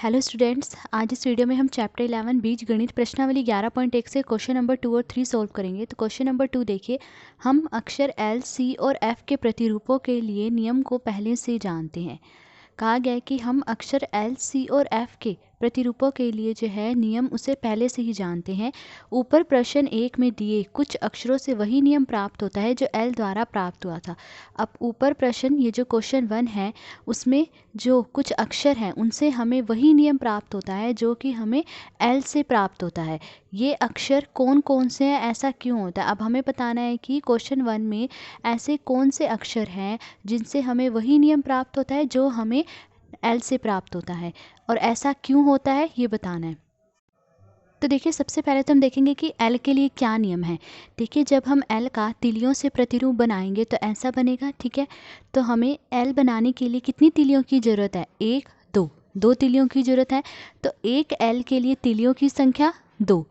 Hello students, आज इस video में हम चैप्टर 11 बीज गणित प्रश्नावली 11.1 से क्वेश्चन नंबर 2 और 3 सॉल्व करेंगे। तो क्वेश्चन नंबर 2 देखिए, हम अक्षर एल, सी और एफ के प्रतिरूपों के लिए नियम को पहले से जानते हैं। कहा गया है कि हम अक्षर एल, सी और एफ के प्रतिरूपों के लिए जो है नियम उसे पहले से ही जानते हैं। ऊपर प्रश्न 1 में दिए कुछ अक्षरों से वही नियम प्राप्त होता है जो एल द्वारा प्राप्त हुआ था। अब ऊपर प्रश्न ये जो क्वेश्चन 1 है उसमें जो कुछ अक्षर हैं उनसे हमें वही नियम प्राप्त होता है जो कि हमें एल से प्राप्त होता है। ये अक्षर कौन कौन से हैं, ऐसा क्यों होता है? अब हमें बताना है कि क्वेश्चन 1 में ऐसे कौन से अक्षर हैं जिनसे हमें वही नियम प्राप्त होता है जो हमें एल से प्राप्त होता है, और ऐसा क्यों होता है ये बताना है। तो देखिए, सबसे पहले तो हम देखेंगे कि एल के लिए क्या नियम है। देखिए, जब हम एल का तीलियों से प्रतिरूप बनाएंगे तो ऐसा बनेगा, ठीक है। तो हमें एल बनाने के लिए कितनी तीलियों की ज़रूरत है? 1, 2, 2 तीलियों की ज़रूरत है। तो एक एल के लिए तीलियों की संख्या 2।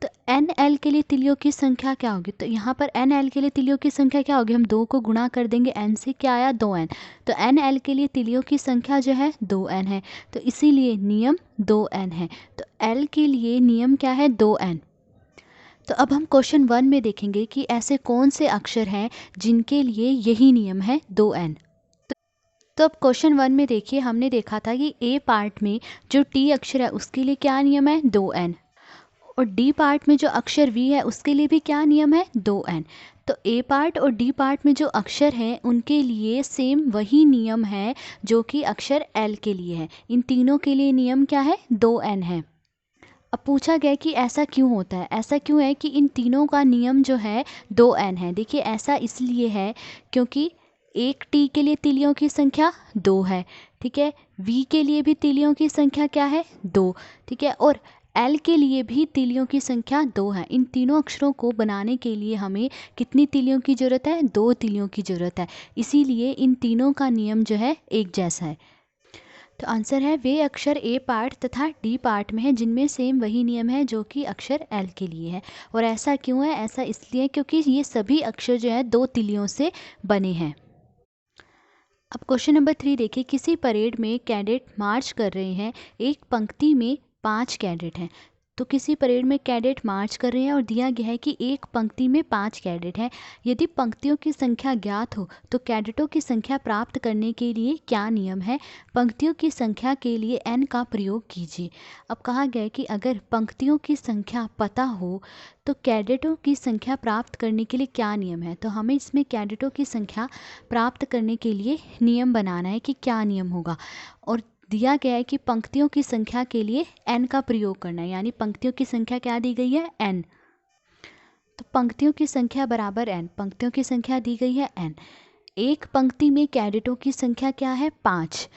तो एन एल के लिए तीलियों की संख्या क्या होगी? तो यहाँ पर एन एल के लिए तीलियों की संख्या क्या होगी? हम 2 को गुणा कर देंगे एन से, क्या आया? 2n। तो एन एल के लिए तीलियों की संख्या जो है 2n है, तो इसीलिए नियम 2n है। तो एल के लिए नियम क्या है? 2n। तो अब हम क्वेश्चन 1 में देखेंगे कि ऐसे कौन से अक्षर हैं जिनके लिए यही नियम है 2n। तो अब क्वेश्चन 1 में देखिए, हमने देखा था कि ए पार्ट में जो टी अक्षर है उसके लिए क्या नियम है? 2n। और डी पार्ट में जो अक्षर वी है उसके लिए भी क्या नियम है? 2n। तो ए पार्ट और डी पार्ट में जो अक्षर हैं उनके लिए सेम वही नियम है जो कि अक्षर एल के लिए है। इन तीनों के लिए नियम क्या है? 2n है। अब पूछा गया कि ऐसा क्यों होता है, ऐसा क्यों है कि इन तीनों का नियम जो है 2n है। देखिए, ऐसा इसलिए है क्योंकि एक टी के लिए तीलियों की संख्या 2 है, ठीक है। वी के लिए भी तीलियों की संख्या क्या है? 2, ठीक है। और एल के लिए भी तीलियों की संख्या 2 है। इन तीनों अक्षरों को बनाने के लिए हमें कितनी तीलियों की ज़रूरत है? 2 तीलियों की ज़रूरत है। इसीलिए इन तीनों का नियम जो है एक जैसा है। तो आंसर है वे अक्षर ए पार्ट तथा डी पार्ट में है जिनमें सेम वही नियम है जो कि अक्षर एल के लिए है। और ऐसा क्यों है? ऐसा इसलिए क्योंकि ये सभी अक्षर जो है 2 तीलियों से बने हैं। अब क्वेश्चन नंबर 3 देखिए, किसी परेड में कैडेट मार्च कर रहे हैं। एक पंक्ति में 5 कैडेट हैं। तो किसी परेड में कैडेट मार्च कर रहे हैं और दिया गया है कि एक पंक्ति में 5 कैडेट हैं। यदि पंक्तियों की संख्या ज्ञात हो तो कैडेटों की संख्या प्राप्त करने के लिए क्या नियम है? पंक्तियों की संख्या के लिए n का प्रयोग कीजिए। अब कहा गया है कि अगर पंक्तियों की संख्या पता हो तो कैडेटों की संख्या प्राप्त करने के लिए क्या नियम है? तो हमें इसमें कैडेटों की संख्या प्राप्त करने के लिए नियम बनाना है कि क्या नियम होगा। और दिया गया है कि पंक्तियों की संख्या के लिए n का प्रयोग करना है, यानी पंक्तियों की संख्या क्या दी गई है? n। तो पंक्तियों की संख्या बराबर n, पंक्तियों की संख्या दी गई है n। एक पंक्ति में कैडेटों की संख्या क्या है? 5।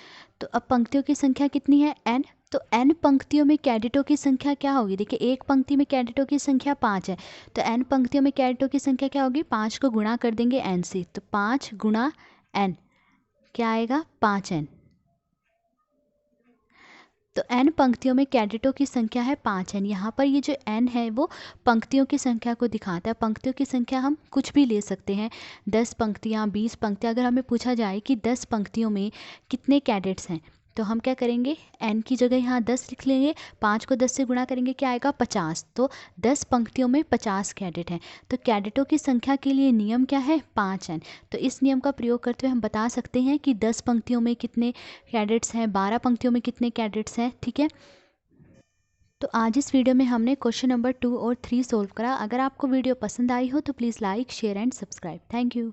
तो अब पंक्तियों की संख्या कितनी है? n। तो n पंक्तियों में कैडेटों की संख्या क्या होगी? देखिए, एक पंक्ति में कैडेटों की संख्या 5 है, तो n पंक्तियों में कैडेटों की संख्या क्या होगी? 5 को गुणा कर देंगे n से, तो 5 गुणा n क्या आएगा? 5n। तो n पंक्तियों में कैडेटों की संख्या है 5n। यहाँ पर ये जो n है वो पंक्तियों की संख्या को दिखाता है। पंक्तियों की संख्या हम कुछ भी ले सकते हैं, 10 पंक्तियाँ, 20 पंक्तियाँ। अगर हमें पूछा जाए कि 10 पंक्तियों में कितने कैडेट्स हैं तो हम क्या करेंगे? n की जगह यहाँ 10 लिख लेंगे, 5 को 10 से गुणा करेंगे, क्या आएगा? 50। तो 10 पंक्तियों में 50 कैडेट हैं। तो कैडेटों की संख्या के लिए नियम क्या है? 5n। तो इस नियम का प्रयोग करते हुए हम बता सकते हैं कि 10 पंक्तियों में कितने कैडेट्स हैं, 12 पंक्तियों में कितने कैडेट्स हैं, ठीक है। तो आज इस वीडियो में हमने क्वेश्चन नंबर 2 और 3 सोल्व करा। अगर आपको वीडियो पसंद आई हो तो please like, share and subscribe. Thank you.